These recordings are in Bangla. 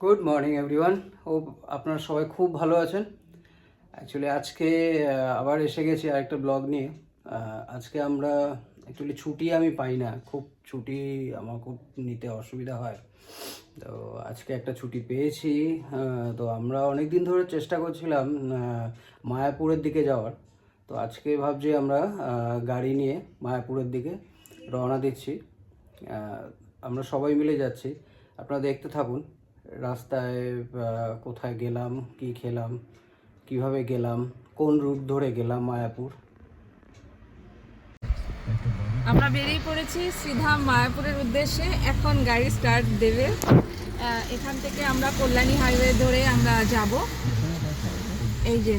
Good morning everyone. ও আপনারা সবাই খুব ভালো আছেন। অ্যাকচুয়ালি আজকে আবার এসে গেছি আরেকটা ব্লগ নিয়ে। আজকে আমরা অ্যাকচুয়ালি ছুটি আমি পাই না, খুব ছুটি আমার খুব নিতে অসুবিধা হয়। তো আজকে একটা ছুটি পেয়েছি। তো আমরা অনেক দিন ধরে চেষ্টা করছিলাম মায়াপুরের দিকে যাওয়ার। তো আজকে ভাবছি আমরা গাড়ি নিয়ে মায়াপুরের দিকে রওনা দিচ্ছি। আমরা সবাই মিলে যাচ্ছি, আপনারা দেখতে থাকুন। রাস্তায় কোথায় গেলাম, কি খেলাম, কিভাবে গেলাম, কোন রুট ধরে গেলাম মায়াপুর। আমরা বেরিয়ে পড়েছি সিধা মায়াপুরের উদ্দেশ্যে। এখন গাড়ি স্টার্ট দেবে। এখান থেকে আমরা কল্যাণী হাইওয়ে ধরে আমরা যাব। এই যে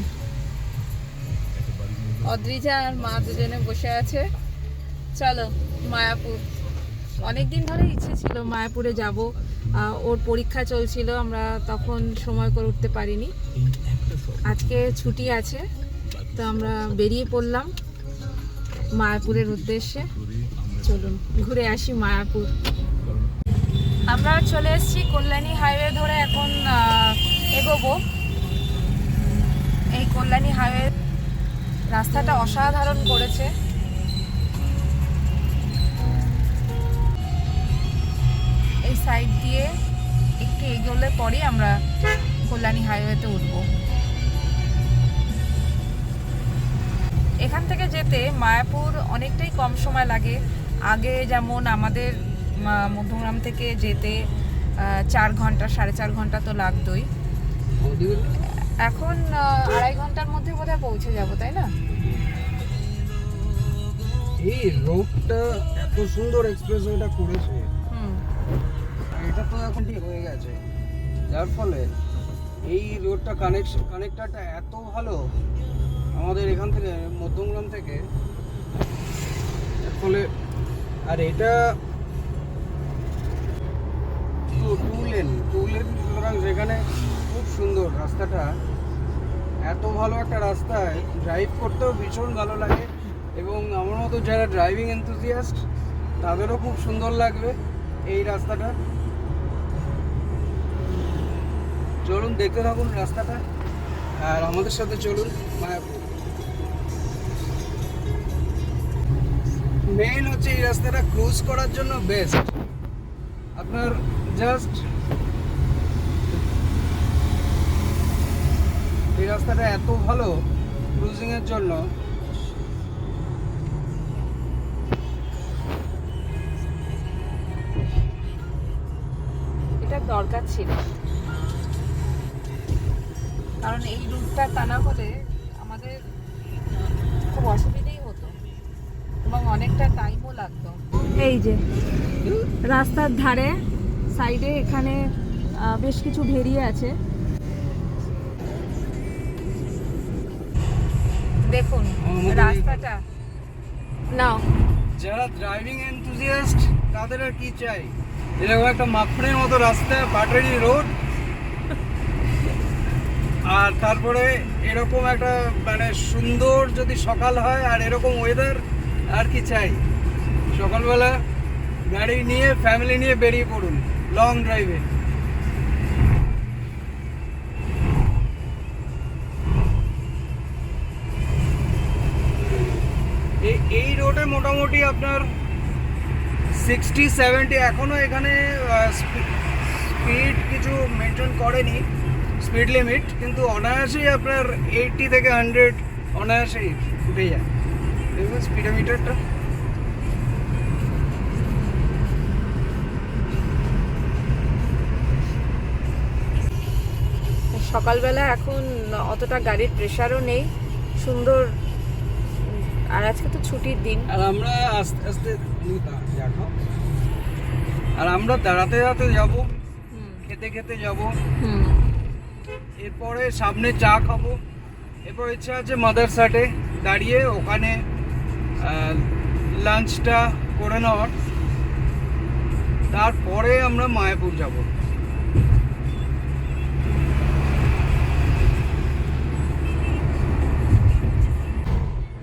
অদ্রিজা আর মা দুজনে বসে আছে। চলো মায়াপুর। অনেকদিন ধরে ইচ্ছে ছিল মায়াপুরে যাব, ওর পরীক্ষা চলছিল, আমরা তখন সময় করে উঠতে পারিনি। আজকে ছুটি আছে, তো আমরা বেরিয়ে পড়লাম মায়াপুরের উদ্দেশ্যে। চলুন ঘুরে আসি মায়াপুর। আমরা চলে এসেছি কল্যাণী হাইওয়ে ধরে, এখন এগোবো। এই কল্যাণী হাইওয়ে রাস্তাটা অসাধারণ করেছে। এই সাইড দিয়ে একটু এগোলে পরে আমরা কল্যাণী হাইওয়েতে উঠবো। এখান থেকে যেতে মায়াপুর অনেকটাই কম সময় লাগে। আগে যেমন আমাদের মধ্যমগ্রাম থেকে যেতে 4 ঘন্টা 4.5 ঘন্টা তো লাগতোই। এখন 2.5 ঘন্টার মধ্যে বোধহয় পৌঁছে যাব, তাই না? এই রোডটা এত সুন্দর এক্সপ্রেসওয়েটা করেছে, এটা তো এখন ঠিক হয়ে গেছে, যার ফলে এই রোডটা কানেক্টারটা এত ভালো আমাদের এখান থেকে মধ্যমগ্রাম থেকে। এর ফলে আর এটা টু লেন সুতরাং সেখানে খুব সুন্দর রাস্তাটা। এত ভালো একটা রাস্তায় ড্রাইভ করতেও ভীষণ ভালো লাগে, এবং আমার মতো যারা ড্রাইভিং এনথুজিয়াস্ট তাদেরও খুব সুন্দর লাগবে এই রাস্তাটা। চলুন দেখতে থাকুন রাস্তাটা, আর আমাদের সাথে চলুন মায়াপুর। মেইন হচ্ছে এই রাস্তাটা ক্রুজ করার জন্য বেস্ট। আপনার জাস্ট এই রাস্তাটা এত ভালো ক্রুজিংয়ের জন্য। এটা দরকার ছিল, কারণ এই রুটটা টানা হলে আমাদের খুব অসুবিধেই হতো এবং অনেকটা টাইমও লাগতো। এই যে রাস্তার ধারে সাইডে এখানে বেশ কিছু ভেরিয়ে আছে, দেখুন রাস্তাটা। নাও, যারা ড্রাইভিং এনথুজিয়াস্ট তাদের আর কি চাই, এরকম একটা মাখনের মতো রাস্তা, পাটারি রোড, আর তারপরে এরকম একটা মানে সুন্দর যদি সকাল হয় আর এরকম ওয়েদার, আর কি চাই। সকালবেলা গাড়ি নিয়ে ফ্যামিলি নিয়ে বেরিয়ে পড়ুন লং ড্রাইভে। এই রোডে মোটামুটি আপনার 60-70 এখনও এখানে স্পিড কিছু মেনটেন করেনি, স্পিড লিমিট, কিন্তু অনায়াসেই আপনার 80 থেকে 100 অনায়াসেই উঠে যায়। দেখুন স্পিডোমিটারটা। সকালবেলা এখন অতটা গাড়ির প্রেশারও নেই, সুন্দর। আর আজকে তো ছুটির দিন। আর আমরা আস্তে আস্তে দেখাও, আর আমরা দাঁড়াতে দাঁড়াতে যাবো, খেতে খেতে যাবো। এরপরে সামনে চা খাবো। এরপর ইচ্ছা আছে মাদারসাটে দাঁড়িয়ে ওখানে লাঞ্চটা করে নেওয়ার। তারপরে আমরা মায়াপুর যাব।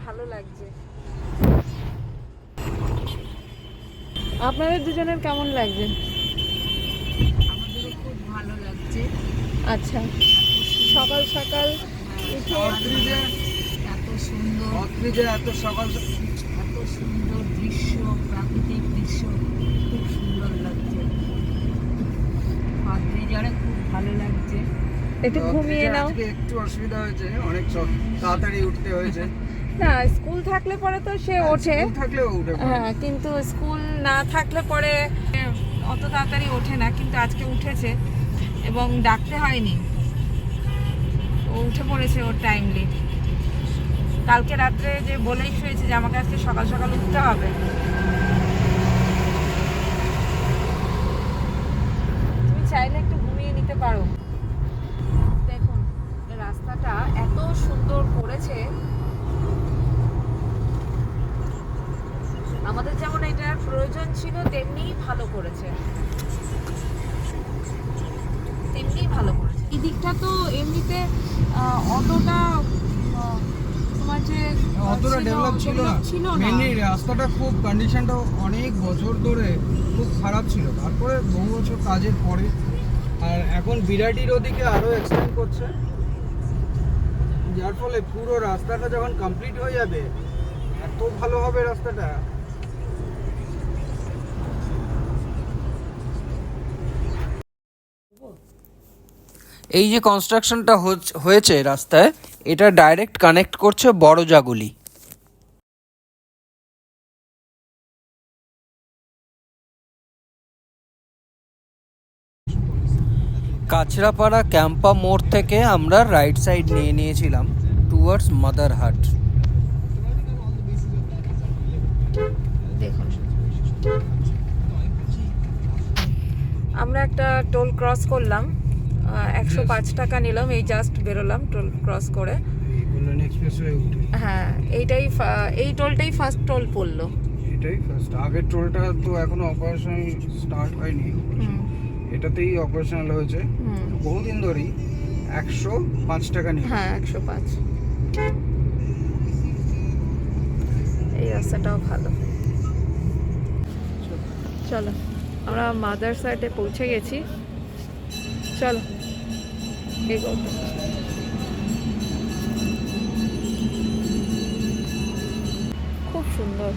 ভালো লাগছে। আপনাদের দুজনের কেমন লাগছে? আমাদেরও খুব ভালো লাগছে। আচ্ছা, সকাল সকাল উঠে এত সুন্দর এত সকাল এত সুন্দর দৃশ্য, প্রাকৃতিক দৃশ্য খুব সুন্দর লাগছে। হাতড়িজারে খুব ভালো লাগছে। একটু ঘুমিয়ে নাও। আজকে একটু অসুবিধা হয়েছে, অনেক তাড়াতাড়ি উঠতে হয়েছে। না, স্কুল থাকলে পরে তো সে ওঠে, স্কুল থাকলেও উঠে পড়ে। হ্যাঁ, কিন্তু স্কুল না থাকলে পরে অত তাড়াতাড়ি ওঠে না, কিন্তু আজকে উঠেছে এবং ডাকতে হয়নি, ও উঠে পড়েছে ওর টাইমলি। কালকে রাত্রে যে বলেই শুয়েছে যে আমাকে আজকে সকাল সকাল উঠতে হবে। তুমি চাইলে একটু ঘুমিয়ে নিতে পারো। দেখুন রাস্তাটা এত সুন্দর করেছে, আমাদের যেমন এটার প্রয়োজন ছিল তেমনি ভালো করেছে, এই দিকটা তো এমনিতে অতটা তোমার যে অতটা ডেভেলপ ছিল না। না। মেনলি রাস্তাটা খুব কন্ডিশনটা অনেক বছর ধরে খুব খারাপ ছিল, তারপরে বহু বছর কাজের পরে আর এখন বিরাটির ওদিকে আরো এক্সটেন্ড করছে, যার ফলে পুরো রাস্তাটা যখন কমপ্লিট হয়ে যাবে এত ভালো হবে রাস্তাটা। এই যে কনস্ট্রাকশনটা হয়েছে রাস্তায়, এটা ডাইরেক্ট কানেক্ট করছে বড়জাগুলি। কাছড়াপাড়া ক্যাম্পা মোড় থেকে আমরা রাইট সাইড নিয়েছিলাম টুয়ার্ডস মাদারহাট। দেখুন আমরা একটা টোল ক্রস করলাম, 105 টাকা নিলাম, এই জাস্ট বেরোলাম টোল ক্রস করে। হ্যাঁ, এই টোলটাই ফার্স্ট টোল পড়লো। এটাই ফার্স্ট, আগের টোলটা তো এখনো অপারেশন স্টার্ট হয়নি, এটাতেই অপারেশনাল হয়েছে বহুদিন ধরেই। 105 টাকা নিয়ে। হ্যাঁ, 105। এই রাস্তাটাও ভালো। চলো, আমরা মাদার সাইডে পৌঁছে গেছি, চলো এগোবো। খুব সুন্দর।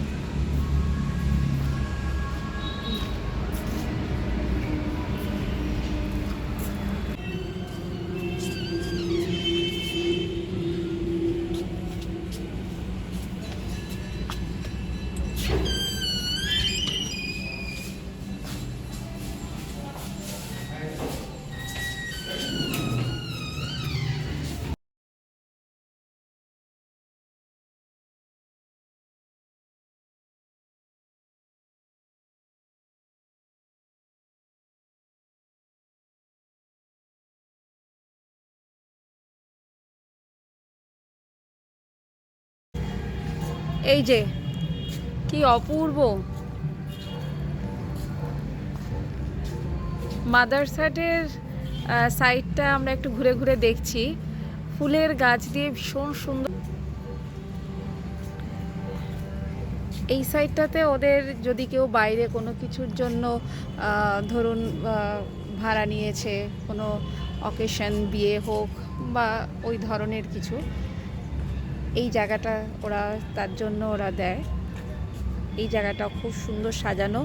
এই যে কি অপূর্ব মাদারসাটের সাইডটা আমরা একটু ঘুরে ঘুরে দেখছি, ফুলের গাছ দিয়ে ভীষণ সুন্দর। এই সাইডটাতে ওদের যদি কেউ বাইরে কোনো কিছুর জন্য ধরুন ভাড়া নিয়েছে, কোনো অকেশন, বিয়ে হোক বা ওই ধরনের কিছু, এই জায়গাটা ওরা তার জন্য ওরা দেয়। এই জায়গাটা খুব সুন্দর সাজানো,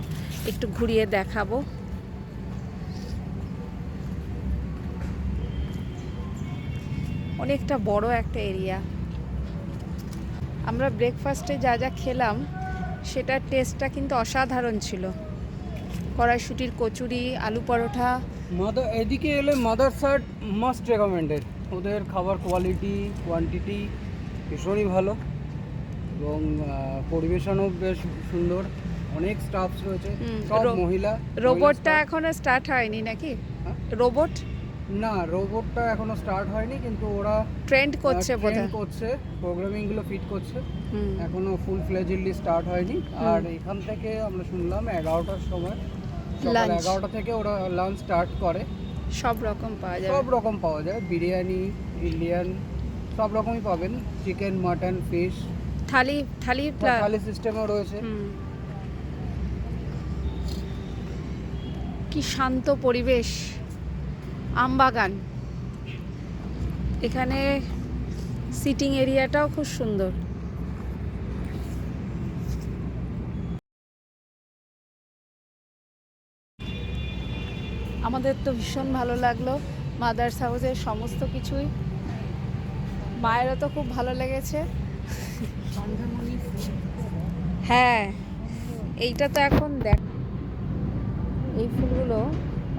একটু ঘুরিয়ে দেখাবো। অনেকটা বড় একটা এরিয়া। আমরা ব্রেকফাস্টে যা যা খেলাম সেটার টেস্টটা কিন্তু অসাধারণ ছিল। কড়াইশুটির কচুরি, আলু পরোটা। এদিকে এলে মাদারসাট মাস্ট রেকমেন্ডেড। ওদের খাবার কোয়ালিটি, কোয়ান্টিটি ভীষণই ভালো এবং পরিবেশনও বেশ সুন্দর। অনেক স্টাফস রয়েছে, সব মহিলা। রোবটটা এখনো স্টার্ট হয়নি নাকি? রোবট না, রোবটটা এখনো স্টার্ট হয়নি, কিন্তু ওরা ট্রেন্ড করছে, বোধহয় করছে, প্রোগ্রামিং গুলো ফিট করছে, এখনো ফুল ফ্লেজলি স্টার্ট হয়নি। আর এখান থেকে আমরা শুনলাম 11টার সময়, সকাল 11টা থেকে ওরা লাঞ্চ স্টার্ট করে। সব রকম পাওয়া যায়, সব রকম পাওয়া যায়, বিরিয়ানি, ইন্ডিয়ান, সব রকমই পাবেন, চিকেন, মাটন, ফিশ, থালি সিস্টেমও রয়েছে। কি শান্ত পরিবেশ, আমবাগান। এখানে সিটিং এরিয়াটাও খুব সুন্দর। আমাদের তো ভীষণ ভালো লাগলো মাদার্স হাউসের সমস্ত কিছুই। মায়েরও তো খুব ভালো লেগেছে। সন্ধ্যামণি ফুল। হ্যাঁ, এইটা তো এখন দেখ, এই ফুলগুলো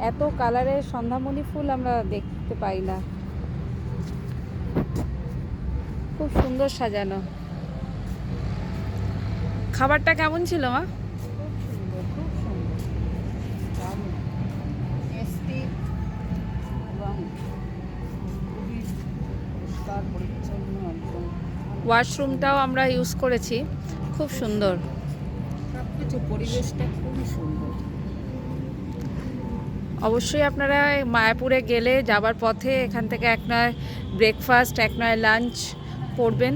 এত কালারের সন্ধ্যামণি ফুল আমরা দেখতে পাই না। খুব সুন্দর সাজানো। খাবারটা কেমন ছিল মা? খুব সুন্দর, খুব সুন্দর, দারুণ টেস্টি এবং খুবই পরিষ্কার পরিচ্ছন্ন একদম। ওয়াশরুমটাও আমরা ইউজ করেছি, খুব সুন্দর। সব কিছু পরিবেশটা খুবই সুন্দর। অবশ্যই আপনারা মায়াপুরে গেলে যাবার পথে এখান থেকে এক নয় ব্রেকফাস্ট, এক নয় লাঞ্চ করবেন।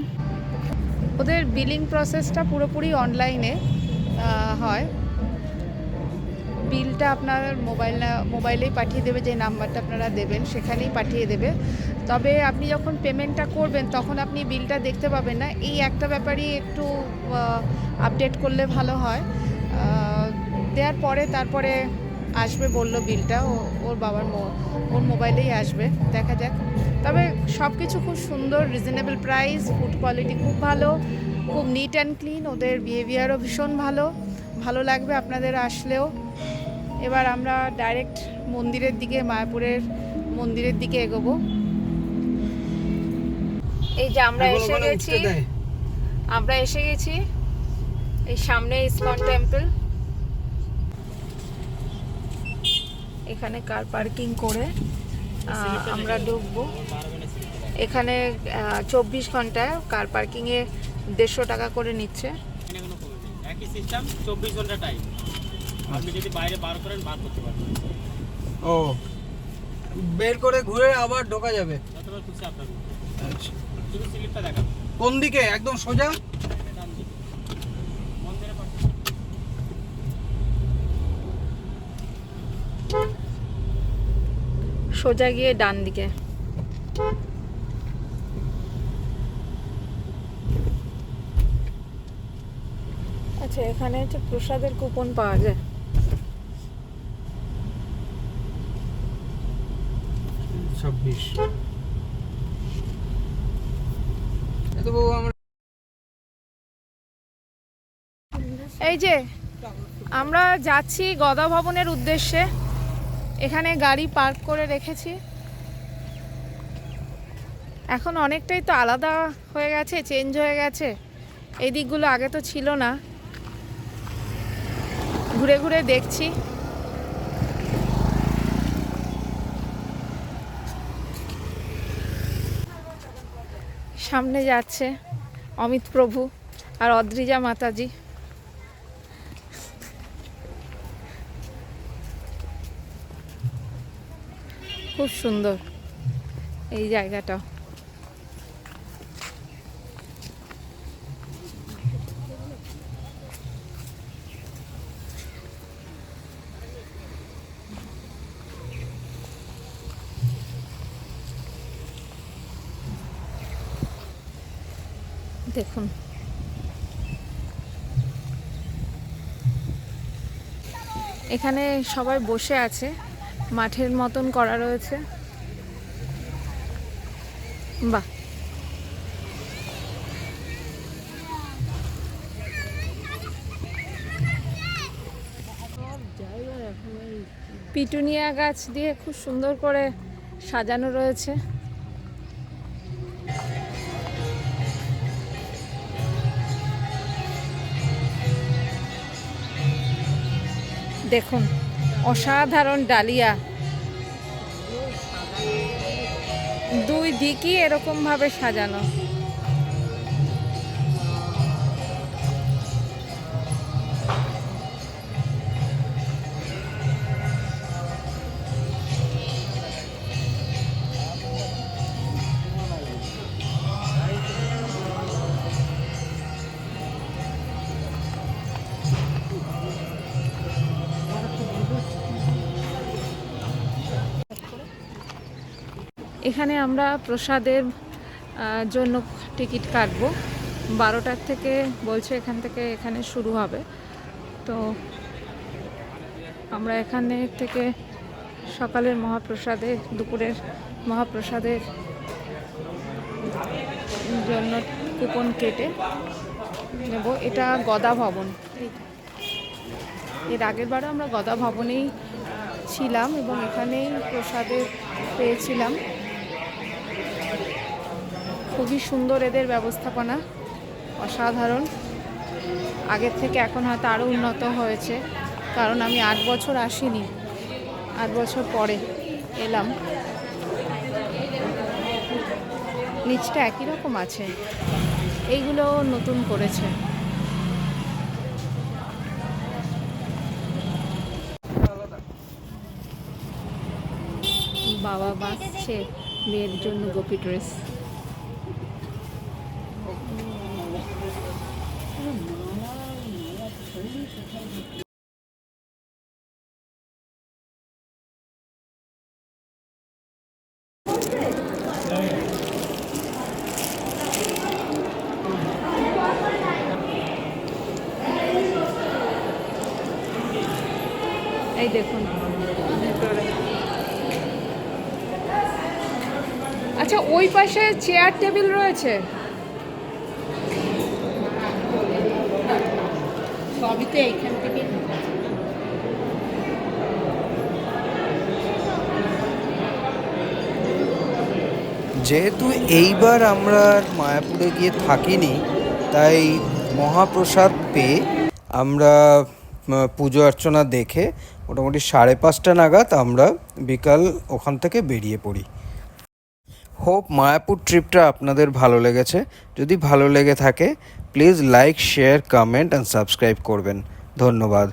ওদের বিলিং প্রসেসটা পুরোপুরি অনলাইনে হয়। বিলটা আপনার মোবাইলেই পাঠিয়ে দেবে, যে নাম্বারটা আপনারা দেবেন সেখানেই পাঠিয়ে দেবে। তবে আপনি যখন পেমেন্টটা করবেন তখন আপনি বিলটা দেখতে পাবেন না। এই একটা ব্যাপারই একটু আপডেট করলে ভালো হয়। দেওয়ার পরে তারপরে আসবে বলল বিলটা, ওর বাবার ওর মোবাইলেই আসবে, দেখা যাক। তবে সব কিছু খুব সুন্দর, রিজনেবল প্রাইস, ফুড কোয়ালিটি খুব ভালো, খুব নিট অ্যান্ড ক্লিন, ওদের বিহেভিয়ারও ভীষণ ভালো। ভালো লাগবে আপনাদের আসলেও। এবার আমরা ডাইরেক্ট মন্দিরের দিকে, মায়াপুরের মন্দিরের দিকে এগোবো। এই যে আমরা এসে গেছি এই সামনে ইসকন টেম্পল। এখানে কার পার্কিং করে আমরা ঢুকবো। এখানে 24 ঘন্টায় কার পার্কিংয়ে 150 টাকা করে নিচ্ছে। একই সিস্টেম, 24 ঘন্টা টাইম। আপনি যদি বাইরে বার করেন, বার করতে পারবেন। ও, বের করে ঘুরে আবার ঢোকা যাবে? যতবার খুশি আপনার। আচ্ছা, শুধু স্লিপটা দেখাবো। কোন দিকে? একদম সোজা? ডান দিকে। মন্দিরের পাশে। সোজা গিয়ে ডান দিকে। আচ্ছা, এখানে হচ্ছে প্রসাদের কুপন পাওয়া যায়। 26। এই যে আমরা যাচ্ছি গদা ভবনের উদ্দেশ্যে। এখানে গাড়ি পার্ক করে রেখেছি। এখন অনেকটাই তো আলাদা হয়ে গেছে, চেঞ্জ হয়ে গেছে। এই দিকগুলো আগে তো ছিল না। ঘুরে ঘুরে দেখছি। সামনে যাচ্ছে অমিত প্রভু আর অদ্রিজা মাতাজি। খুব সুন্দর এই জায়গাটা। দেখুন, এখানে সবাই বসে আছে, মাঠের মতন করা রয়েছে। বাহ, পিটুনিয়া গাছ দিয়ে খুব সুন্দর করে সাজানো রয়েছে। দেখুন, অসাধারণ ডালিয়া, দুই দিকই এরকম ভাবে সাজানো। এখানে আমরা প্রসাদের জন্য টিকিট কাটবো। 12টার থেকে বলছে এখান থেকে এখানে শুরু হবে। তো আমরা এখানে থেকে সকালের মহাপ্রসাদে, দুপুরের মহাপ্রসাদের জন্য কুপন কেটে নেব। এটা গদা ভবন। এর আগের বারও আমরা গদা ভবনেই ছিলাম এবং এখানেই প্রসাদে পেয়েছিলাম। খুবই সুন্দর এদের ব্যবস্থাপনা, অসাধারণ। আগের থেকে এখন হয়তো আরও উন্নত হয়েছে, কারণ আমি 8 বছর আসিনি, 8 বছর পরে এলাম। নিচটা একই রকম আছে, এইগুলো নতুন করেছে। বাবা বাঁচছে মেয়ের জন্য গোপী ড্রেস। এই দেখুন ভিতরে। আচ্ছা, ওই পাশে চেয়ার টেবিল রয়েছে। সবই তো এইখান থেকে। যেহেতু এইবার আমরা মায়াপুরে গিয়ে থাকিনি, তাই মহাপ্রসাদ পেয়ে আমরা পুজো অর্চনা দেখে মোটামুটি 5:30 নাগাদ আমরা বিকাল ওখান থেকে বেরিয়ে পড়ি। হোপ মায়াপুর ট্রিপটা আপনাদের ভালো লেগেছে। যদি ভালো লেগে থাকে please like, share, comment and subscribe করবেন। ধন্যবাদ।